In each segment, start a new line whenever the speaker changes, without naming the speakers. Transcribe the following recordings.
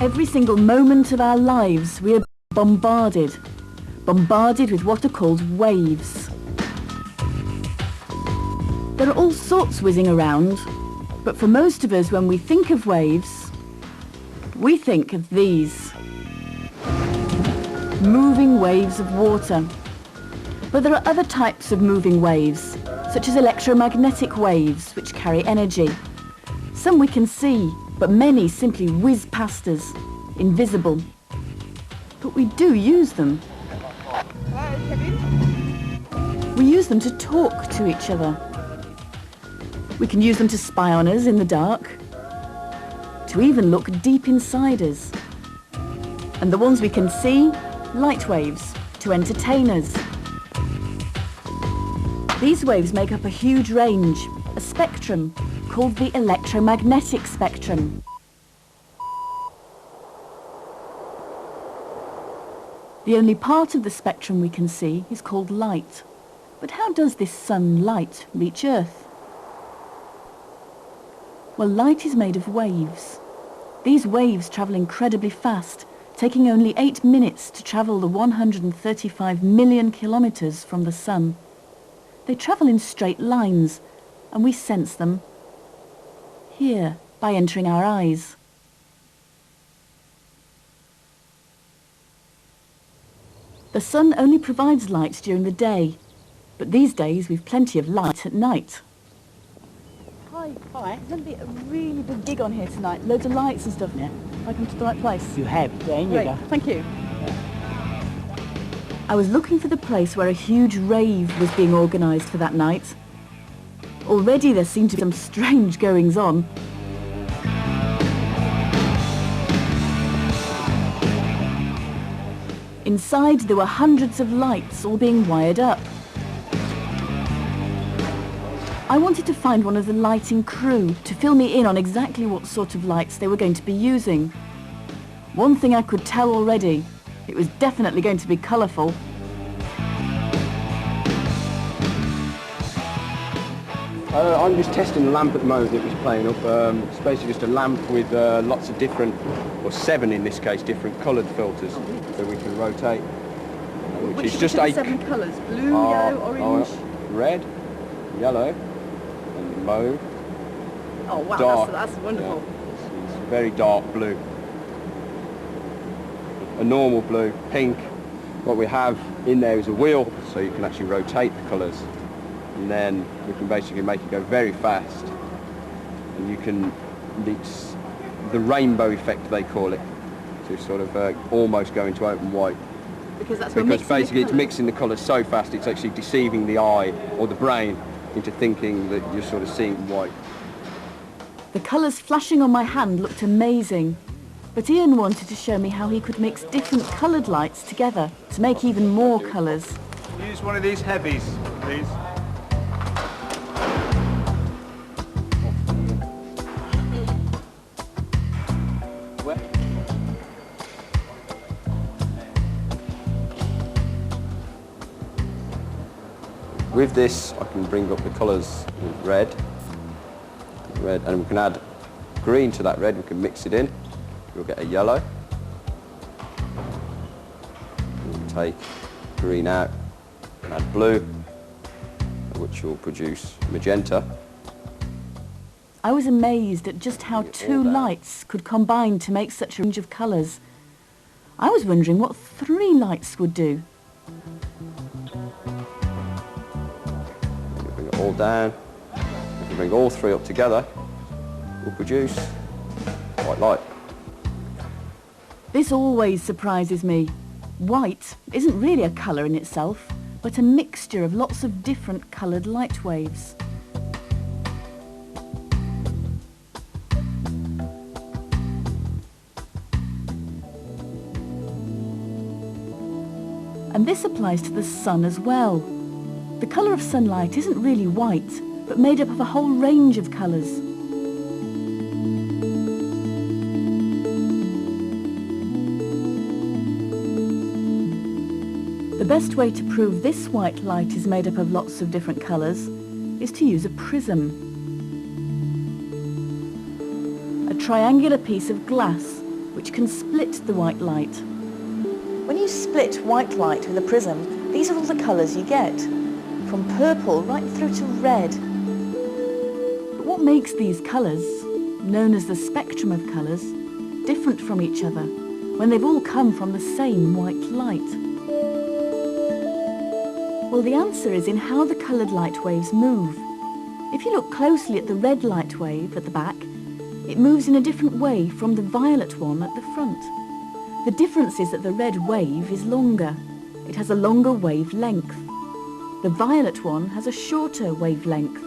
Every single moment of our lives we are bombarded with what are called waves. There are all sorts whizzing around, but for most of us when we think of waves, we think of these. Moving waves of water. But there are other types of moving waves, such as electromagnetic waves, which carry energy. Some we can see, but many simply whiz past us, invisible. But we do use them. We use them to talk to each other. We can use them to spy on us in the dark, to even look deep inside us. And the ones we can see, light waves, to entertain us. These waves make up a huge range, a spectrum, called the electromagnetic spectrum. The only part of the spectrum we can see is called light. But how does this sunlight reach Earth? Well, light is made of waves. These waves travel incredibly fast, taking only 8 minutes to travel the 135 million kilometers from the sun. They travel in straight lines, and we sense them here by entering our eyes. The sun only provides light during the day, but these days we've plenty of light at night. Hi, there's going to be a really big gig on here tonight, loads of lights and stuff.
Yeah.
I come to the right place.
You have, there you
Great,
go.
thank you. I was looking for the place where a huge rave was being organised for that night. Already there seemed to be some strange goings on. Inside there were hundreds of lights all being wired up. I wanted to find one of the lighting crew to fill me in on exactly what sort of lights they were going to be using. One thing I could tell already, it was definitely going to be colourful.
I'm just testing the lamp at the moment that was playing up. It's basically just a lamp with lots of different, or 7 in this case, different coloured filters that we can rotate.
Which is just a 7 colours? Blue, yellow, orange?
Red, yellow, and mauve.
Oh wow,
dark.
That's wonderful.
Yeah, it's very dark blue. A normal blue, pink. What we have in there is a wheel, so you can actually rotate the colours. And then we can basically make it go very fast. And you can, it's the rainbow effect they call it, to sort of almost go into open white.
Because
basically it's mixing the colours so fast it's actually deceiving the eye or the brain into thinking that you're sort of seeing white.
The colours flashing on my hand looked amazing, but Ian wanted to show me how he could mix different coloured lights together to make even more colours.
Use one of these heavies, please.
With this, I can bring up the colours with red, and we can add green to that red. We can mix it in. We'll get a yellow. We'll take green out and add blue, which will produce magenta.
I was amazed at just how 2 lights could combine to make such a range of colours. I was wondering what 3 lights would do.
All down. If we bring all 3 up together, we'll produce white light.
This always surprises me. White isn't really a colour in itself, but a mixture of lots of different coloured light waves. And this applies to the sun as well. The colour of sunlight isn't really white, but made up of a whole range of colours. The best way to prove this white light is made up of lots of different colours is to use a prism. A triangular piece of glass which can split the white light.
When you split white light with a prism, these are all the colours you get, from purple right through to red.
But what makes these colours, known as the spectrum of colours, different from each other when they've all come from the same white light? Well, the answer is in how the coloured light waves move. If you look closely at the red light wave at the back, it moves in a different way from the violet one at the front. The difference is that the red wave is longer. It has a longer wavelength. The violet one has a shorter wavelength.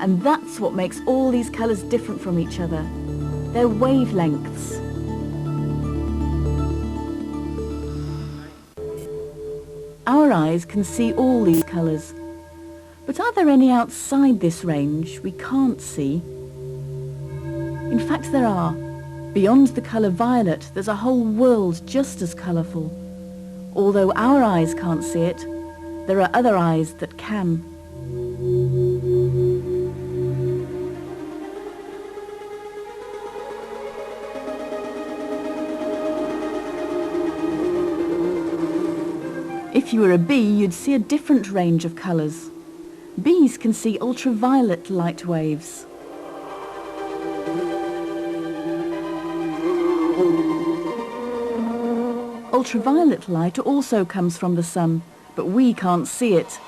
And that's what makes all these colours different from each other. Their wavelengths. Our eyes can see all these colours. But are there any outside this range we can't see? In fact, there are. Beyond the colour violet, there's a whole world just as colourful. Although our eyes can't see it, there are other eyes that can. If you were a bee, you'd see a different range of colours. Bees can see ultraviolet light waves. Ultraviolet light also comes from the sun, but we can't see it.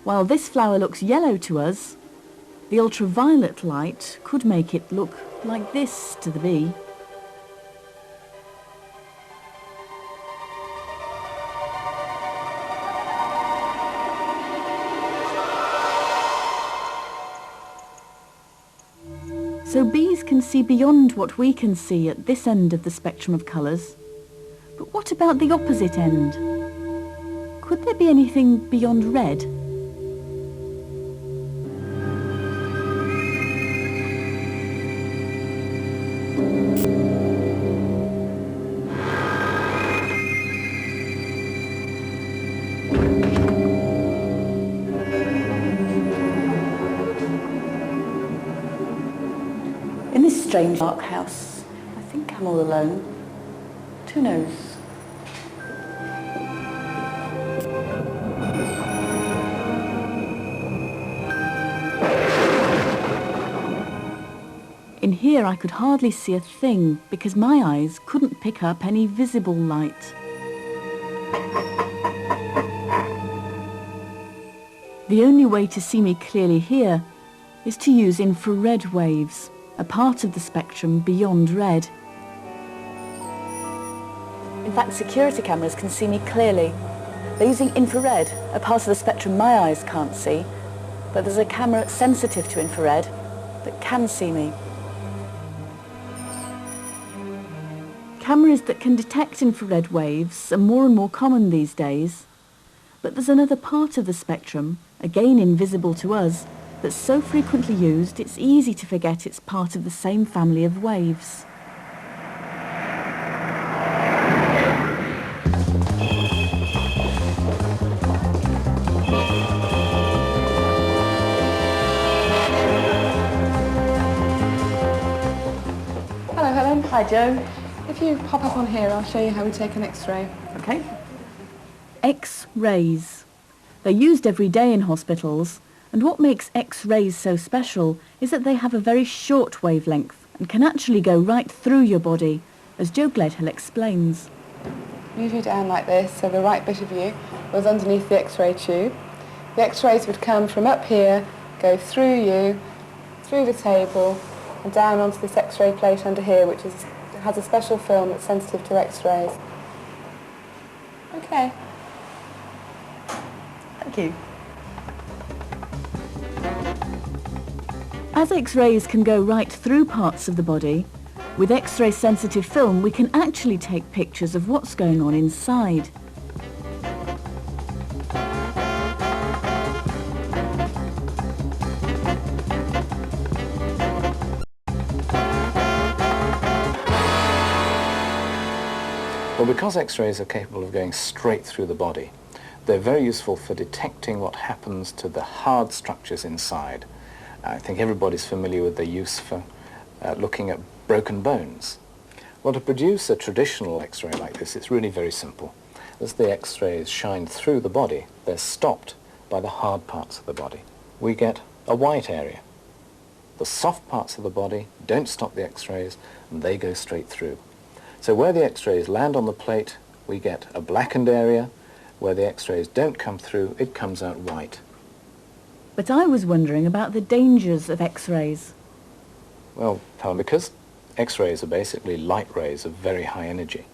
While this flower looks yellow to us, the ultraviolet light could make it look like this to the bee. So bees can see beyond what we can see at this end of the spectrum of colours. But what about the opposite end? Could there be anything beyond red?
In this strange dark house, I think I'm all alone. Who knows?
In here I could hardly see a thing because my eyes couldn't pick up any visible light. The only way to see me clearly here is to use infrared waves, a part of the spectrum beyond red.
In fact, security cameras can see me clearly. They're using infrared, a part of the spectrum my eyes can't see, but there's a camera sensitive to infrared that can see me.
Cameras that can detect infrared waves are more and more common these days. But there's another part of the spectrum, again invisible to us, that's so frequently used it's easy to forget it's part of the same family of waves.
Hello Helen.
Hi Joe.
If you pop up on here, I'll show you how we take an X-ray.
Okay.
X-rays. They're used every day in hospitals, and what makes X-rays so special is that they have a very short wavelength and can actually go right through your body, as Joe Gledhill explains.
Move you down like this, so the right bit of you was underneath the X-ray tube. The X-rays would come from up here, go through you, through the table, and down onto this X-ray plate under here, which has a special film that's sensitive to X-rays. Okay.
Thank you.
As X-rays can go right through parts of the body, with X-ray sensitive film we can actually take pictures of what's going on inside.
Well, because X-rays are capable of going straight through the body, they're very useful for detecting what happens to the hard structures inside. I think everybody's familiar with their use for looking at broken bones. Well, to produce a traditional X-ray like this, it's really very simple. As the X-rays shine through the body, they're stopped by the hard parts of the body. We get a white area. The soft parts of the body don't stop the X-rays, and they go straight through. So where the X-rays land on the plate, we get a blackened area. Where the X-rays don't come through, it comes out white.
But I was wondering about the dangers of X-rays.
Well, Helen, because X-rays are basically light rays of very high energy,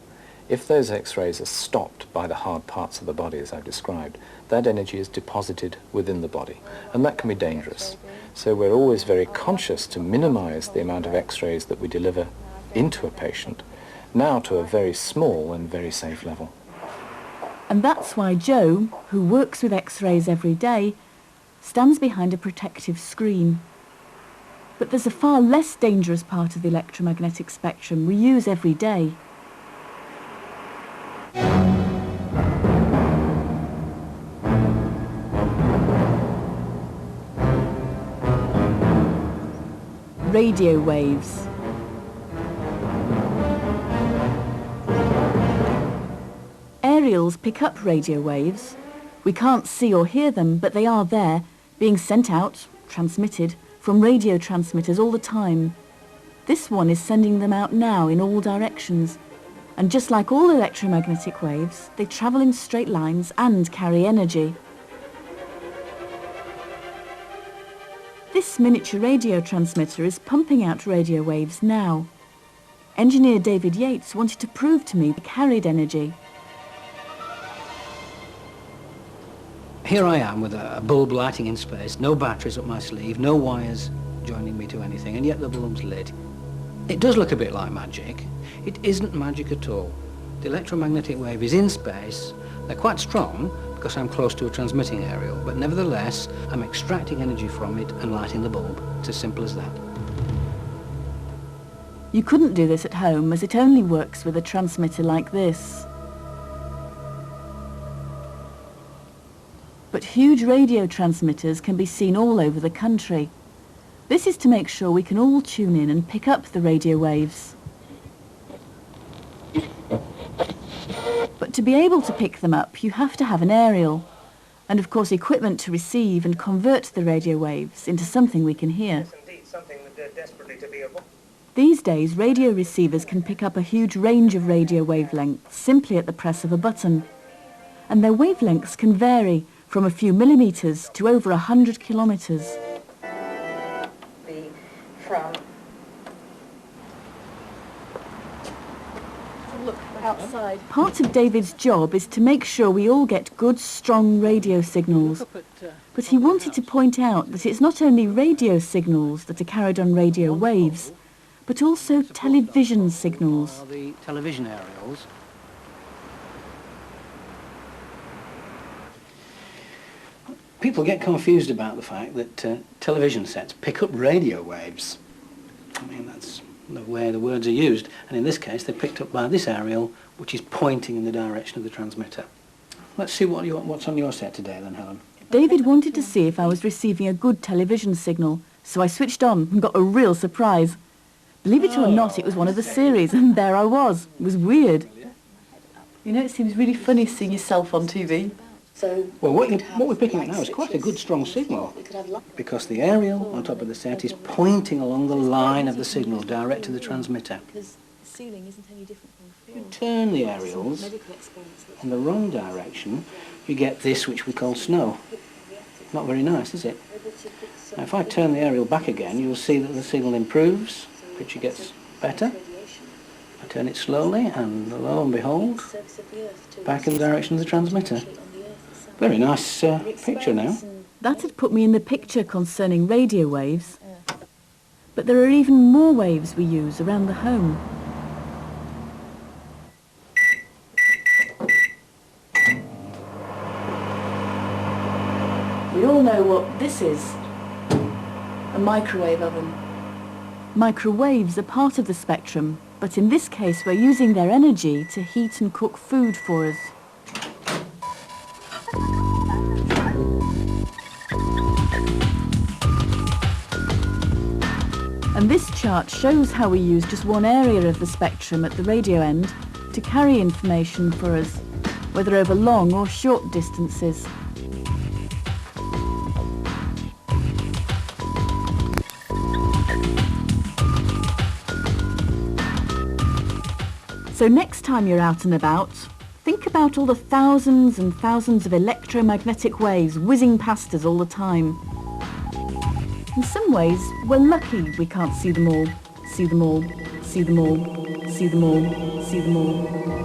if those X-rays are stopped by the hard parts of the body, as I've described, that energy is deposited within the body, and that can be dangerous. So we're always very conscious to minimize the amount of X-rays that we deliver into a patient, now to a very small and very safe level.
And that's why Joe, who works with X-rays every day, stands behind a protective screen. But there's a far less dangerous part of the electromagnetic spectrum we use every day. Radio waves. Aerials pick up radio waves. We can't see or hear them, but they are there, being sent out, transmitted, from radio transmitters all the time. This one is sending them out now in all directions. And just like all electromagnetic waves, they travel in straight lines and carry energy. This miniature radio transmitter is pumping out radio waves now. Engineer David Yates wanted to prove to me they carried energy.
Here I am with a bulb lighting in space, no batteries up my sleeve, no wires joining me to anything, and yet the bulb's lit. It does look a bit like magic. It isn't magic at all. The electromagnetic wave is in space. They're quite strong because I'm close to a transmitting aerial, but nevertheless, I'm extracting energy from it and lighting the bulb. It's as simple as that.
You couldn't do this at home, as it only works with a transmitter like this. But huge radio transmitters can be seen all over the country. This is to make sure we can all tune in and pick up the radio waves. But to be able to pick them up, you have to have an aerial, and of course equipment to receive and convert the radio waves into something we can hear. These days, radio receivers can pick up a huge range of radio wavelengths simply at the press of a button. And their wavelengths can vary from a few millimetres to over 100 kilometres.
Look outside.
Part of David's job is to make sure we all get good, strong radio signals. But he wanted to point out that it's not only radio signals that are carried on radio waves, but also television signals.
The television aerials. People get confused about the fact that television sets pick up radio waves. I mean, that's the way the words are used. And in this case, they're picked up by this aerial, which is pointing in the direction of the transmitter. Let's see what's on your set today, then, Helen.
David wanted to see if I was receiving a good television signal, so I switched on and got a real surprise. Believe it or not, it was one of the series, and there I was. It was weird.
You know, it seems really funny seeing yourself on TV.
Well, what we're picking up now is quite a good, strong signal, because the aerial on top of the set is pointing along the line of the signal direct to the transmitter. If you turn the aerials in the wrong direction, you get this, which we call snow. Not very nice, is it? Now, if I turn the aerial back again, you'll see that the signal improves, the picture gets better. I turn it slowly, and lo and behold, back in the direction of the transmitter. Very nice picture now.
That had put me in the picture concerning radio waves. But there are even more waves we use around the home.
We all know what this is. A microwave oven.
Microwaves are part of the spectrum, but in this case we're using their energy to heat and cook food for us. And this chart shows how we use just one area of the spectrum at the radio end to carry information for us, whether over long or short distances. So next time you're out and about, think about all the thousands and thousands of electromagnetic waves whizzing past us all the time. In some ways, we're lucky we can't see them all, see them all, see them all, see them all, see them all.